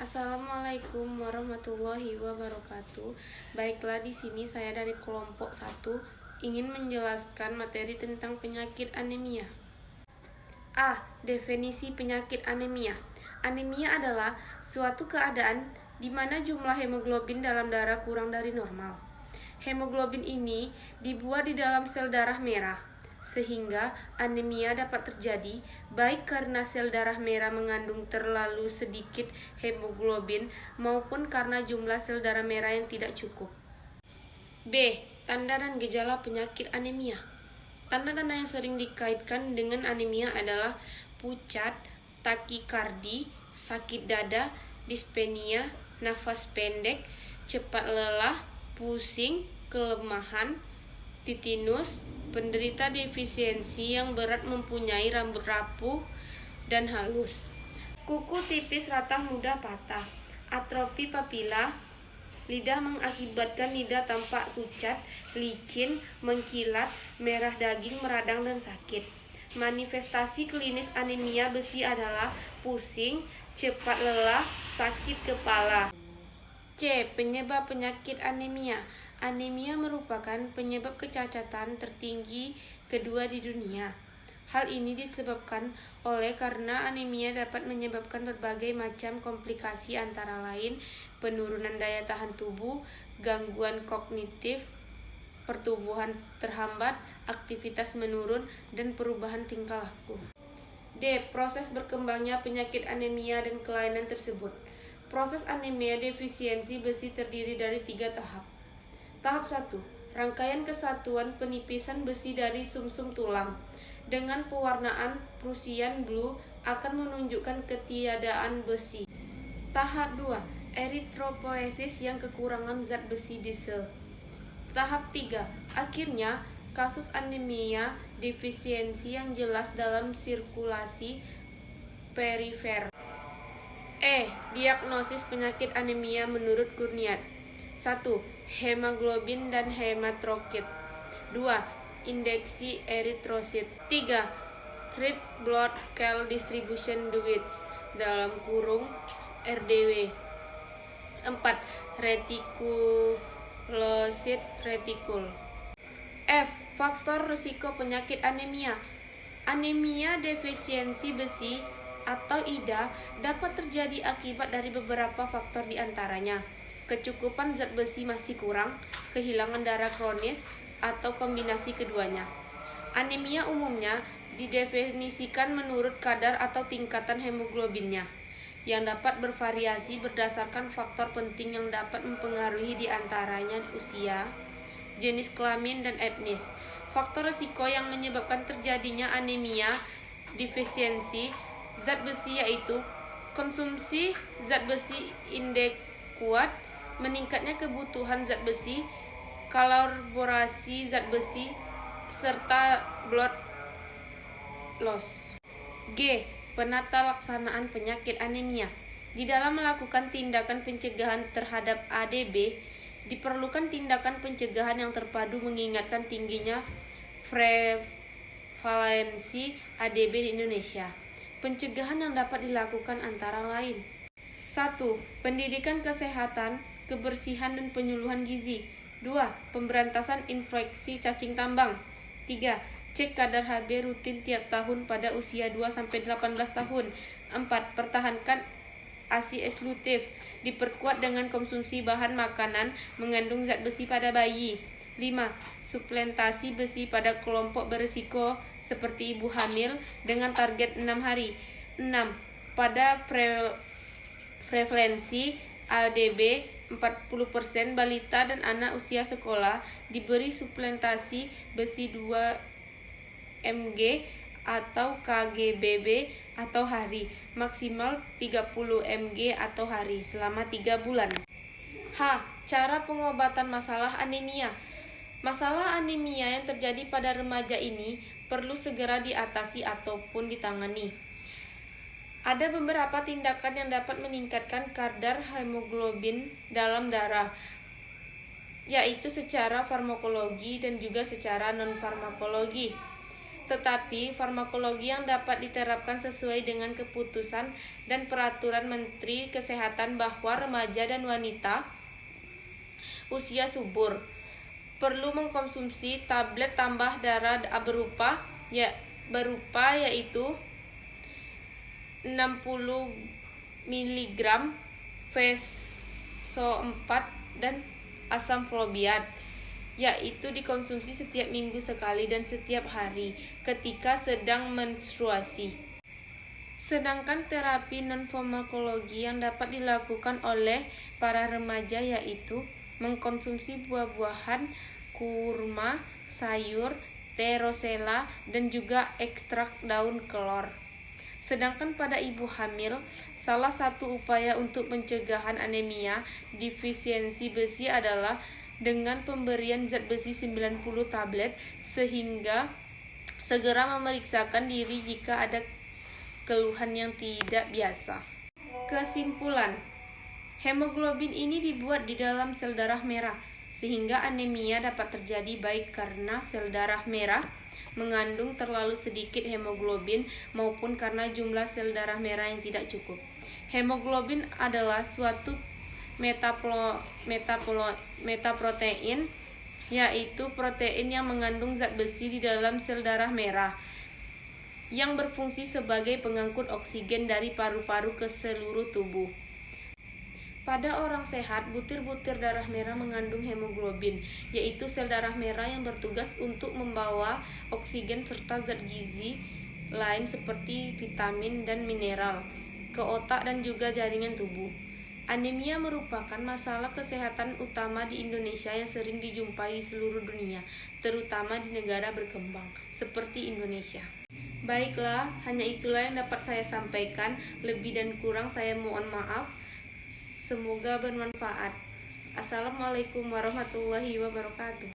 Assalamualaikum warahmatullahi wabarakatuh. Baiklah, di sini saya dari kelompok 1 ingin menjelaskan materi tentang penyakit anemia. A. Definisi penyakit anemia. Anemia adalah suatu keadaan di mana jumlah hemoglobin dalam darah kurang dari normal. Hemoglobin ini dibuat di dalam sel darah merah, sehingga anemia dapat terjadi baik karena sel darah merah mengandung terlalu sedikit hemoglobin maupun karena jumlah sel darah merah yang tidak cukup. B. Tanda dan gejala penyakit anemia. Tanda-tanda yang sering dikaitkan dengan anemia adalah pucat, takikardi, sakit dada, dispenia, nafas pendek, cepat lelah, pusing, kelemahan, titinus, penderita defisiensi yang berat mempunyai rambut rapuh dan halus, kuku tipis rata mudah patah, atrofi papila, lidah mengakibatkan lidah tampak pucat, licin, mengkilat, merah daging, meradang, dan sakit. Manifestasi klinis anemia besi adalah pusing, cepat lelah, sakit kepala. C. Penyebab penyakit anemia. Anemia merupakan penyebab kecacatan tertinggi kedua di dunia. Hal ini disebabkan karena anemia dapat menyebabkan berbagai macam komplikasi antara lain penurunan daya tahan tubuh, gangguan kognitif, pertumbuhan terhambat, aktivitas menurun, dan perubahan tingkah laku. D. Proses berkembangnya penyakit anemia dan kelainan tersebut. Proses anemia defisiensi besi terdiri dari 3 tahap. Tahap 1. Rangkaian kesatuan penipisan besi dari sumsum tulang dengan pewarnaan Prussian blue akan menunjukkan ketiadaan besi. Tahap 2. Eritropoiesis yang kekurangan zat besi di sel. Tahap 3. Akhirnya, kasus anemia defisiensi yang jelas dalam sirkulasi perifer. E. Diagnosis penyakit anemia menurut Kurniat. 1. Hemoglobin dan hematrosit. 2. Indeksi eritrosit. 3. Red blood cell distribution Dewitz (RDW). 4. Retikulosit retikul. F. Faktor risiko penyakit anemia. Anemia defisiensi besi atau IDA dapat terjadi akibat dari beberapa faktor diantaranya kecukupan zat besi masih kurang, kehilangan darah kronis, atau kombinasi keduanya. Anemia umumnya didefinisikan menurut kadar atau tingkatan hemoglobinnya, yang dapat bervariasi berdasarkan faktor penting yang dapat mempengaruhi diantaranya usia, jenis kelamin, dan etnis. Faktor risiko yang menyebabkan terjadinya anemia defisiensi zat besi yaitu konsumsi zat besi indeks kuat, meningkatnya kebutuhan zat besi, kolaborasi zat besi, serta blood loss. G. Penata laksanaan penyakit anemia. Di dalam melakukan tindakan pencegahan terhadap ADB, diperlukan tindakan pencegahan yang terpadu mengingatkan tingginya prevalensi ADB di Indonesia. Pencegahan yang dapat dilakukan antara lain: 1. Pendidikan kesehatan, kebersihan, dan penyuluhan gizi. 2. Pemberantasan infeksi cacing tambang. 3. Cek kadar HB rutin tiap tahun pada usia 2-18 tahun. 4. Pertahankan ASI eksklusif, diperkuat dengan konsumsi bahan makanan mengandung zat besi pada bayi. 5. Suplementasi besi pada kelompok berisiko seperti ibu hamil dengan target 6 hari. 6. Pada prevalensi ADB 40% balita dan anak usia sekolah diberi suplementasi besi 2 mg atau kgbb atau hari, maksimal 30 mg atau hari selama 3 bulan. H. Cara pengobatan masalah anemia. Masalah anemia yang terjadi pada remaja ini perlu segera diatasi ataupun ditangani. Ada beberapa tindakan yang dapat meningkatkan kadar hemoglobin dalam darah, yaitu secara farmakologi dan juga secara non-farmakologi. tetapi farmakologi yang dapat diterapkan sesuai dengan keputusan dan peraturan Menteri Kesehatan bahwa remaja dan wanita usia subur perlu mengkonsumsi tablet tambah darah berupa yaitu 60 mg VSO4 dan asam folbiat, yaitu dikonsumsi setiap minggu sekali dan setiap hari ketika sedang menstruasi. Sedangkan terapi non-farmakologi yang dapat dilakukan oleh para remaja yaitu mengkonsumsi buah-buahan, kurma, sayur, teh rosella, dan juga ekstrak daun kelor. Sedangkan pada ibu hamil, salah satu upaya untuk pencegahan anemia defisiensi besi adalah dengan pemberian zat besi 90 tablet sehingga segera memeriksakan diri jika ada keluhan yang tidak biasa. Kesimpulan, hemoglobin ini dibuat di dalam sel darah merah sehingga anemia dapat terjadi baik karena sel darah merah mengandung terlalu sedikit hemoglobin maupun karena jumlah sel darah merah yang tidak cukup. Hemoglobin adalah suatu metaprotein, yaitu protein yang mengandung zat besi di dalam sel darah merah yang berfungsi sebagai pengangkut oksigen dari paru-paru ke seluruh tubuh. Pada orang sehat, butir-butir darah merah mengandung hemoglobin, yaitu sel darah merah yang bertugas untuk membawa oksigen serta zat gizi lain seperti vitamin dan mineral ke otak dan juga jaringan tubuh. Anemia merupakan masalah kesehatan utama di Indonesia yang sering dijumpai di seluruh dunia, terutama di negara berkembang seperti Indonesia. Baiklah, hanya itulah yang dapat saya sampaikan. Lebih dan kurang saya mohon maaf. Semoga bermanfaat. Assalamualaikum warahmatullahi wabarakatuh.